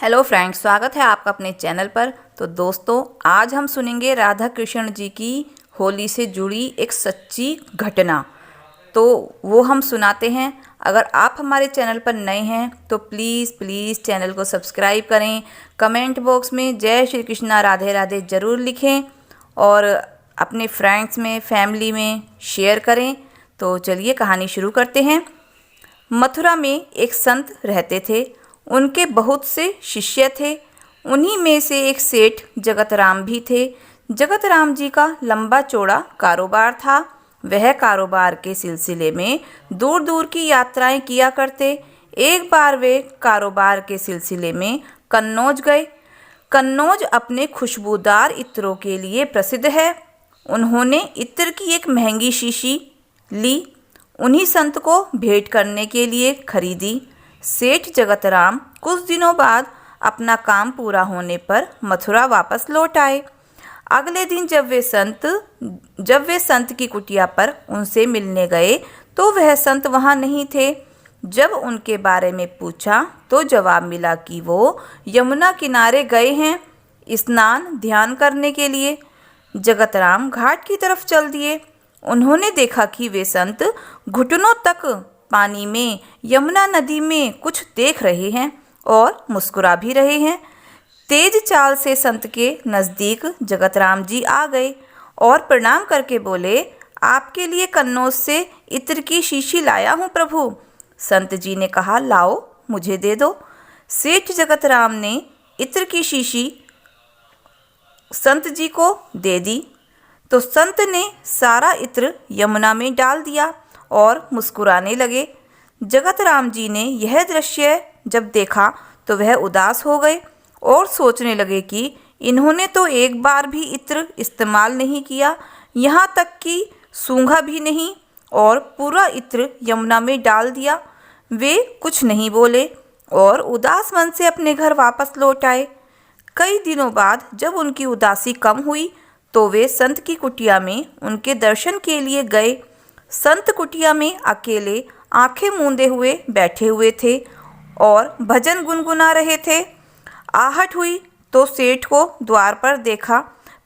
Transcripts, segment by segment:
Hello friends, स्वागत है आपका अपने चैनल पर। तो दोस्तों, आज हम सुनेंगे राधा कृष्ण जी की होली से जुड़ी एक सच्ची घटना। तो वो हम सुनाते हैं। अगर आप हमारे चैनल पर नए हैं तो प्लीज़ चैनल को सब्सक्राइब करें। कमेंट बॉक्स में जय श्री कृष्णा राधे राधे ज़रूर लिखें और अपने फ्रेंड्स में, फैमिली में शेयर करें। तो चलिए कहानी शुरू करते हैं। मथुरा में एक संत रहते थे। उनके बहुत से शिष्य थे। उन्हीं में से एक सेठ जगतराम भी थे। जगतराम जी का लंबा चौड़ा कारोबार था। वह कारोबार के सिलसिले में दूर दूर की यात्राएं किया करते। एक बार वे कारोबार के सिलसिले में कन्नौज गए। कन्नौज अपने खुशबूदार इत्रों के लिए प्रसिद्ध है। उन्होंने इत्र की एक महंगी शीशी ली। उन्हीं संत को भेंट करने के लिए खरीदी। सेठ जगतराम कुछ दिनों बाद अपना काम पूरा होने पर मथुरा वापस लौट आए। अगले दिन जब वे संत की कुटिया पर उनसे मिलने गए तो वह संत वहां नहीं थे। जब उनके बारे में पूछा तो जवाब मिला कि वो यमुना किनारे गए हैं स्नान ध्यान करने के लिए। जगतराम घाट की तरफ चल दिए। उन्होंने देखा कि वे संत घुटनों तक पानी में यमुना नदी में कुछ देख रहे हैं और मुस्कुरा भी रहे हैं। तेज चाल से संत के नज़दीक जगतराम जी आ गए और प्रणाम करके बोले, आपके लिए कन्नौज से इत्र की शीशी लाया हूँ प्रभु। संत जी ने कहा, लाओ मुझे दे दो। सेठ जगतराम ने इत्र की शीशी संत जी को दे दी तो संत ने सारा इत्र यमुना में डाल दिया और मुस्कुराने लगे। जगतराम जी ने यह दृश्य जब देखा तो वह उदास हो गए और सोचने लगे कि इन्होंने तो एक बार भी इत्र इस्तेमाल नहीं किया, यहाँ तक कि सूंघा भी नहीं और पूरा इत्र यमुना में डाल दिया। वे कुछ नहीं बोले और उदास मन से अपने घर वापस लौट आए। कई दिनों बाद जब उनकी उदासी कम हुई तो वे संत की कुटिया में उनके दर्शन के लिए गए। संत कुटिया में अकेले आंखें मूंदे हुए बैठे हुए थे और भजन गुनगुना रहे थे। आहट हुई तो सेठ को द्वार पर देखा।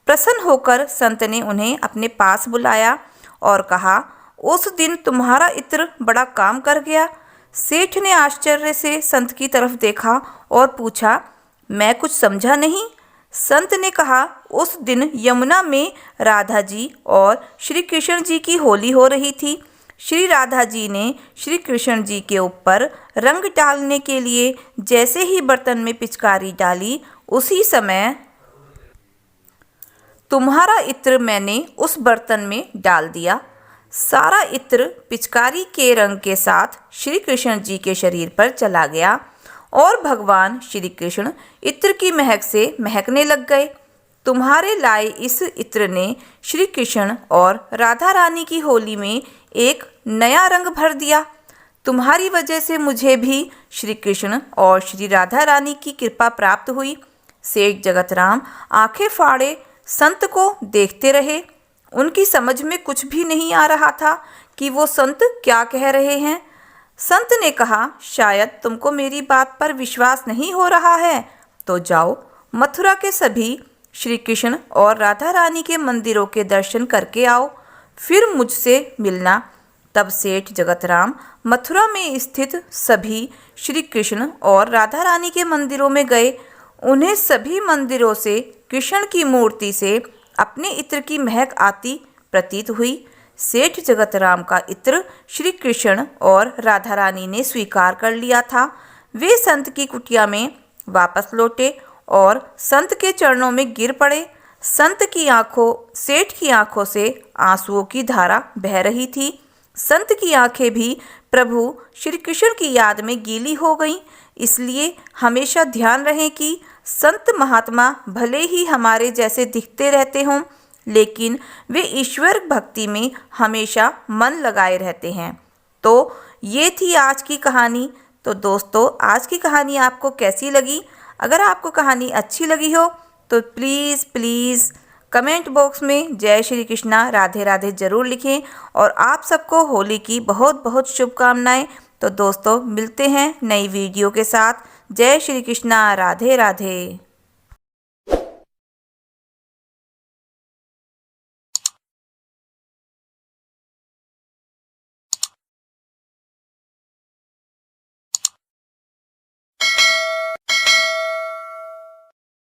प्रसन्न होकर संत ने उन्हें अपने पास बुलाया और कहा, उस दिन तुम्हारा इत्र बड़ा काम कर गया। सेठ ने आश्चर्य से संत की तरफ देखा और पूछा, मैं कुछ समझा नहीं। संत ने कहा, उस दिन यमुना में राधा जी और श्री कृष्ण जी की होली हो रही थी। श्री राधा जी ने श्री कृष्ण जी के ऊपर रंग डालने के लिए जैसे ही बर्तन में पिचकारी डाली, उसी समय तुम्हारा इत्र मैंने उस बर्तन में डाल दिया। सारा इत्र पिचकारी के रंग के साथ श्री कृष्ण जी के शरीर पर चला गया और भगवान श्री कृष्ण इत्र की महक से महकने लग गए। तुम्हारे लाए इस इत्र ने श्री कृष्ण और राधा रानी की होली में एक नया रंग भर दिया। तुम्हारी वजह से मुझे भी श्री कृष्ण और श्री राधा रानी की कृपा प्राप्त हुई। सेठ जगतराम आंखें फाड़े संत को देखते रहे। उनकी समझ में कुछ भी नहीं आ रहा था कि वो संत क्या कह रहे हैं। संत ने कहा, शायद तुमको मेरी बात पर विश्वास नहीं हो रहा है तो जाओ मथुरा के सभी श्री कृष्ण और राधा रानी के मंदिरों के दर्शन करके आओ, फिर मुझसे मिलना। तब सेठ जगतराम मथुरा में स्थित सभी श्री कृष्ण और राधा रानी के मंदिरों में गए। उन्हें सभी मंदिरों से कृष्ण की मूर्ति से अपने इत्र की महक आती प्रतीत हुई। सेठ जगतराम का इत्र श्री कृष्ण और राधा रानी ने स्वीकार कर लिया था। वे संत की कुटिया में वापस लौटे और संत के चरणों में गिर पड़े। सेठ की आंखों से आंसुओं की धारा बह रही थी। संत की आंखें भी प्रभु श्री कृष्ण की याद में गीली हो गईं। इसलिए हमेशा ध्यान रहे कि संत महात्मा भले ही हमारे जैसे दिखते रहते हों, लेकिन वे ईश्वर भक्ति में हमेशा मन लगाए रहते हैं। तो ये थी आज की कहानी। तो दोस्तों, आज की कहानी आपको कैसी लगी? अगर आपको कहानी अच्छी लगी हो तो प्लीज़ कमेंट बॉक्स में जय श्री कृष्णा राधे राधे ज़रूर लिखें और आप सबको होली की बहुत बहुत शुभकामनाएं। तो दोस्तों, मिलते हैं नई वीडियो के साथ। जय श्री कृष्णा। राधे राधे।